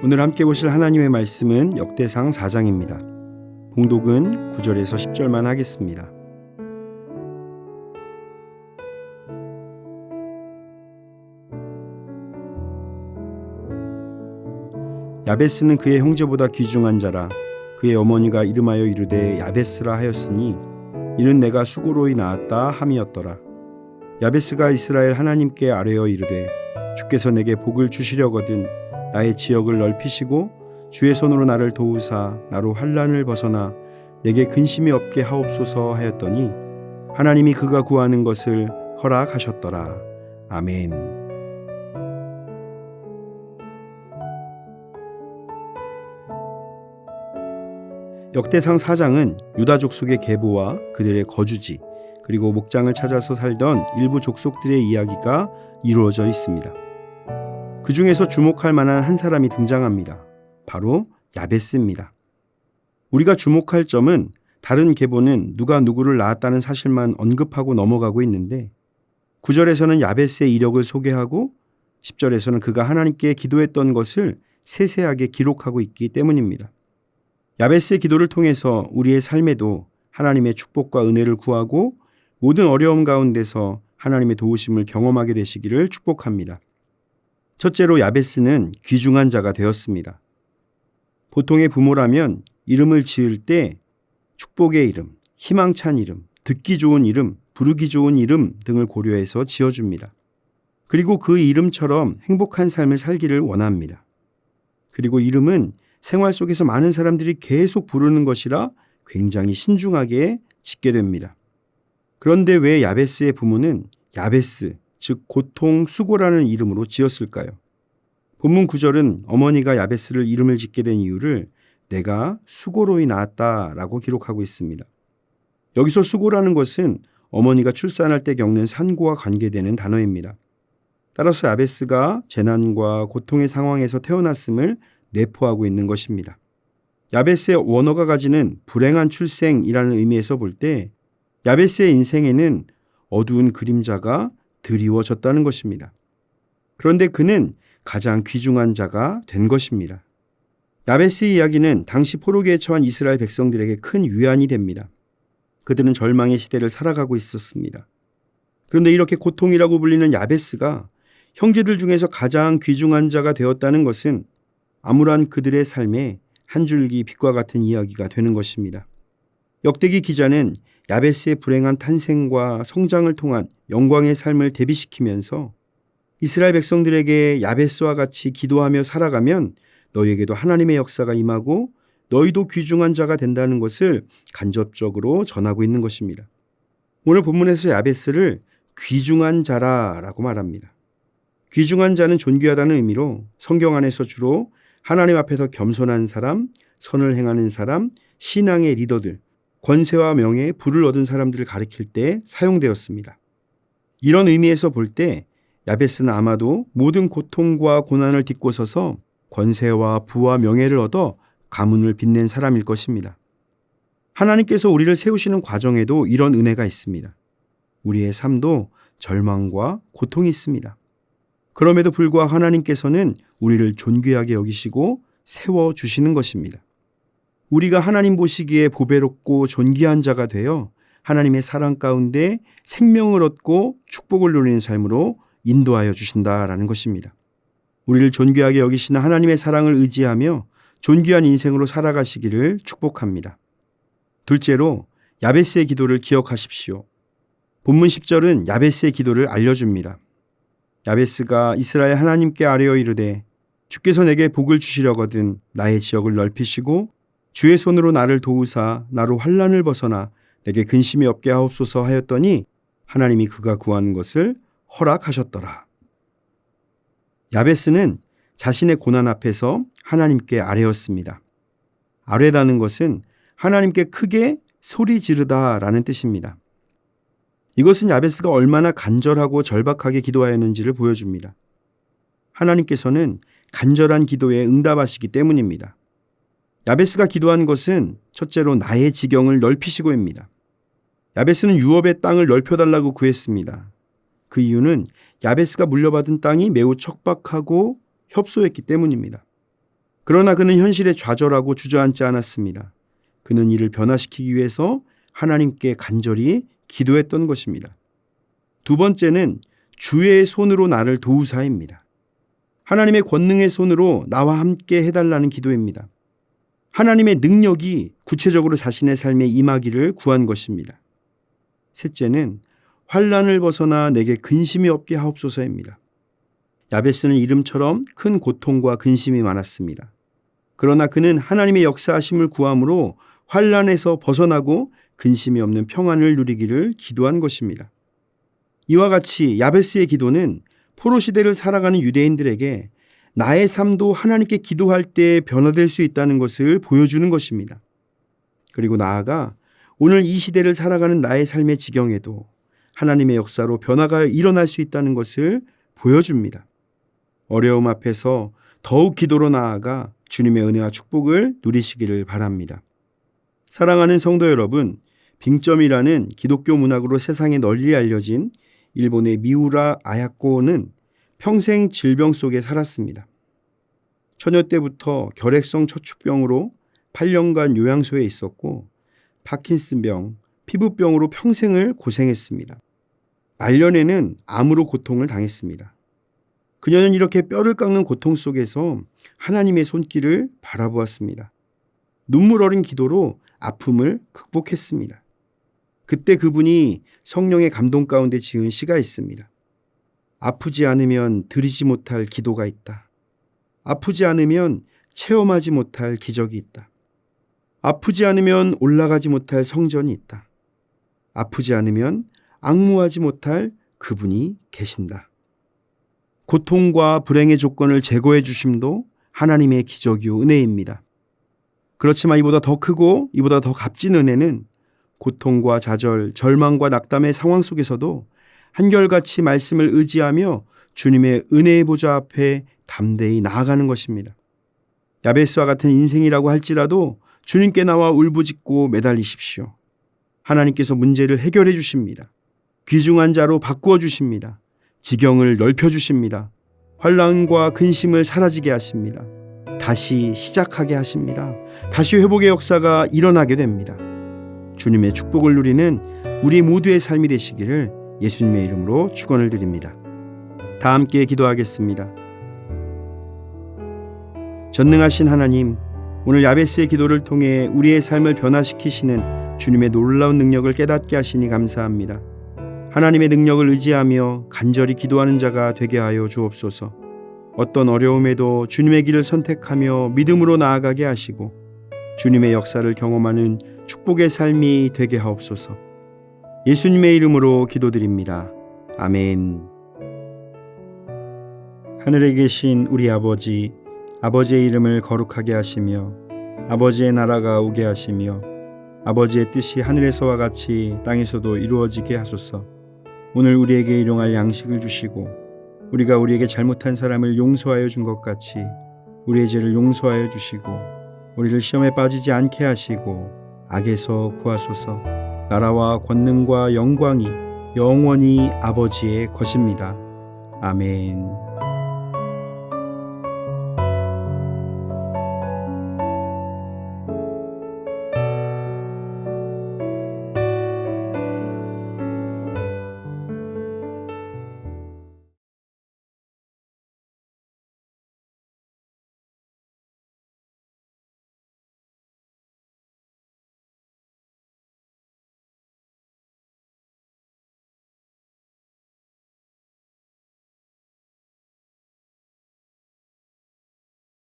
오늘 함께 보실 하나님의 말씀은 역대상 4장입니다. 봉독은 9절에서 10절만 하겠습니다. 야베스는 그의 형제보다 귀중한 자라. 그의 어머니가 이름하여 이르되 야베스라 하였으니 이는 내가 수고로이 낳았다 함이었더라. 야베스가 이스라엘 하나님께 아뢰어 이르되 주께서 내게 복을 주시려거든 나의 지역을 넓히시고 주의 손으로 나를 도우사 나로 환난을 벗어나 내게 근심이 없게 하옵소서 하였더니 하나님이 그가 구하는 것을 허락하셨더라. 아멘. 역대상 4장은 유다 족속의 계보와 그들의 거주지 그리고 목장을 찾아서 살던 일부 족속들의 이야기가 이루어져 있습니다. 그 중에서 주목할 만한 한 사람이 등장합니다. 바로 야베스입니다. 우리가 주목할 점은 다른 계보는 누가 누구를 낳았다는 사실만 언급하고 넘어가고 있는데 9절에서는 야베스의 이력을 소개하고 10절에서는 그가 하나님께 기도했던 것을 세세하게 기록하고 있기 때문입니다. 야베스의 기도를 통해서 우리의 삶에도 하나님의 축복과 은혜를 구하고 모든 어려움 가운데서 하나님의 도우심을 경험하게 되시기를 축복합니다. 첫째로 야베스는 귀중한 자가 되었습니다. 보통의 부모라면 이름을 지을 때 축복의 이름, 희망찬 이름, 듣기 좋은 이름, 부르기 좋은 이름 등을 고려해서 지어줍니다. 그리고 그 이름처럼 행복한 삶을 살기를 원합니다. 그리고 이름은 생활 속에서 많은 사람들이 계속 부르는 것이라 굉장히 신중하게 짓게 됩니다. 그런데 왜 야베스의 부모는 야베스, 즉 고통, 수고라는 이름으로 지었을까요? 본문 9절은 어머니가 야베스를 이름을 짓게 된 이유를 내가 수고로이 낳았다라고 기록하고 있습니다. 여기서 수고라는 것은 어머니가 출산할 때 겪는 산고와 관계되는 단어입니다. 따라서 야베스가 재난과 고통의 상황에서 태어났음을 내포하고 있는 것입니다. 야베스의 원어가 가지는 불행한 출생이라는 의미에서 볼 때 야베스의 인생에는 어두운 그림자가 드리워졌다는 것입니다. 그런데 그는 가장 귀중한 자가 된 것입니다. 야베스의 이야기는 당시 포로기에 처한 이스라엘 백성들에게 큰 위안이 됩니다. 그들은 절망의 시대를 살아가고 있었습니다. 그런데 이렇게 고통이라고 불리는 야베스가 형제들 중에서 가장 귀중한 자가 되었다는 것은 암울한 그들의 삶에 한 줄기 빛과 같은 이야기가 되는 것입니다. 역대기 기자는 야베스의 불행한 탄생과 성장을 통한 영광의 삶을 대비시키면서 이스라엘 백성들에게 야베스와 같이 기도하며 살아가면 너희에게도 하나님의 역사가 임하고 너희도 귀중한 자가 된다는 것을 간접적으로 전하고 있는 것입니다. 오늘 본문에서 야베스를 귀중한 자라라고 말합니다. 귀중한 자는 존귀하다는 의미로 성경 안에서 주로 하나님 앞에서 겸손한 사람, 선을 행하는 사람, 신앙의 리더들, 권세와 명예, 부를 얻은 사람들을 가리킬 때 사용되었습니다. 이런 의미에서 볼 때 야베스는 아마도 모든 고통과 고난을 딛고 서서 권세와 부와 명예를 얻어 가문을 빛낸 사람일 것입니다. 하나님께서 우리를 세우시는 과정에도 이런 은혜가 있습니다. 우리의 삶도 절망과 고통이 있습니다. 그럼에도 불구하고 하나님께서는 우리를 존귀하게 여기시고 세워주시는 것입니다. 우리가 하나님 보시기에 보배롭고 존귀한 자가 되어 하나님의 사랑 가운데 생명을 얻고 축복을 누리는 삶으로 인도하여 주신다라는 것입니다. 우리를 존귀하게 여기시는 하나님의 사랑을 의지하며 존귀한 인생으로 살아가시기를 축복합니다. 둘째로 야베스의 기도를 기억하십시오. 본문 10절은 야베스의 기도를 알려줍니다. 야베스가 이스라엘 하나님께 아뢰어 이르되 주께서 내게 복을 주시려거든 나의 지역을 넓히시고 주의 손으로 나를 도우사 나로 환난을 벗어나 내게 근심이 없게 하옵소서 하였더니 하나님이 그가 구한 것을 허락하셨더라. 야베스는 자신의 고난 앞에서 하나님께 아뢰었습니다. 아뢰다는 것은 하나님께 크게 소리 지르다라는 뜻입니다. 이것은 야베스가 얼마나 간절하고 절박하게 기도하였는지를 보여줍니다. 하나님께서는 간절한 기도에 응답하시기 때문입니다. 야베스가 기도한 것은 첫째로 나의 지경을 넓히시고입니다. 야베스는 유업의 땅을 넓혀달라고 구했습니다. 그 이유는 야베스가 물려받은 땅이 매우 척박하고 협소했기 때문입니다. 그러나 그는 현실에 좌절하고 주저앉지 않았습니다. 그는 이를 변화시키기 위해서 하나님께 간절히 기도했던 것입니다. 두 번째는 주의 손으로 나를 도우사입니다. 하나님의 권능의 손으로 나와 함께 해달라는 기도입니다. 하나님의 능력이 구체적으로 자신의 삶에 임하기를 구한 것입니다. 셋째는 환난을 벗어나 내게 근심이 없게 하옵소서입니다. 야베스는 이름처럼 큰 고통과 근심이 많았습니다. 그러나 그는 하나님의 역사하심을 구함으로 환난에서 벗어나고 근심이 없는 평안을 누리기를 기도한 것입니다. 이와 같이 야베스의 기도는 포로 시대를 살아가는 유대인들에게 나의 삶도 하나님께 기도할 때 변화될 수 있다는 것을 보여주는 것입니다. 그리고 나아가 오늘 이 시대를 살아가는 나의 삶의 지경에도 하나님의 역사로 변화가 일어날 수 있다는 것을 보여줍니다. 어려움 앞에서 더욱 기도로 나아가 주님의 은혜와 축복을 누리시기를 바랍니다. 사랑하는 성도 여러분, 빙점이라는 기독교 문학으로 세상에 널리 알려진 일본의 미우라 아야코는 평생 질병 속에 살았습니다. 처녀 때부터 결핵성 척추병으로 8년간 요양소에 있었고 파킨슨병, 피부병으로 평생을 고생했습니다. 말년에는 암으로 고통을 당했습니다. 그녀는 이렇게 뼈를 깎는 고통 속에서 하나님의 손길을 바라보았습니다. 눈물 어린 기도로 아픔을 극복했습니다. 그때 그분이 성령의 감동 가운데 지은 시가 있습니다. 아프지 않으면 드리지 못할 기도가 있다. 아프지 않으면 체험하지 못할 기적이 있다. 아프지 않으면 올라가지 못할 성전이 있다. 아프지 않으면 앙무하지 못할 그분이 계신다. 고통과 불행의 조건을 제거해 주심도 하나님의 기적이요 은혜입니다. 그렇지만 이보다 더 크고 이보다 더 값진 은혜는 고통과 좌절, 절망과 낙담의 상황 속에서도 한결같이 말씀을 의지하며 주님의 은혜의 보좌 앞에 담대히 나아가는 것입니다. 야베스와 같은 인생이라고 할지라도 주님께 나와 울부짖고 매달리십시오. 하나님께서 문제를 해결해 주십니다. 귀중한 자로 바꾸어 주십니다. 지경을 넓혀 주십니다. 환난과 근심을 사라지게 하십니다. 다시 시작하게 하십니다. 다시 회복의 역사가 일어나게 됩니다. 주님의 축복을 누리는 우리 모두의 삶이 되시기를 예수님의 이름으로 축원을 드립니다. 다 함께 기도하겠습니다. 전능하신 하나님, 오늘 야베스의 기도를 통해 우리의 삶을 변화시키시는 주님의 놀라운 능력을 깨닫게 하시니 감사합니다. 하나님의 능력을 의지하며 간절히 기도하는 자가 되게 하여 주옵소서. 어떤 어려움에도 주님의 길을 선택하며 믿음으로 나아가게 하시고 주님의 역사를 경험하는 축복의 삶이 되게 하옵소서. 예수님의 이름으로 기도드립니다. 아멘. 하늘에 계신 우리 아버지, 아버지의 이름을 거룩하게 하시며 아버지의 나라가 오게 하시며 아버지의 뜻이 하늘에서와 같이 땅에서도 이루어지게 하소서. 오늘 우리에게 일용할 양식을 주시고 우리가 우리에게 잘못한 사람을 용서하여 준 것 같이 우리의 죄를 용서하여 주시고 우리를 시험에 빠지지 않게 하시고 악에서 구하소서. 나라와 권능과 영광이 영원히 아버지의 것입니다. 아멘.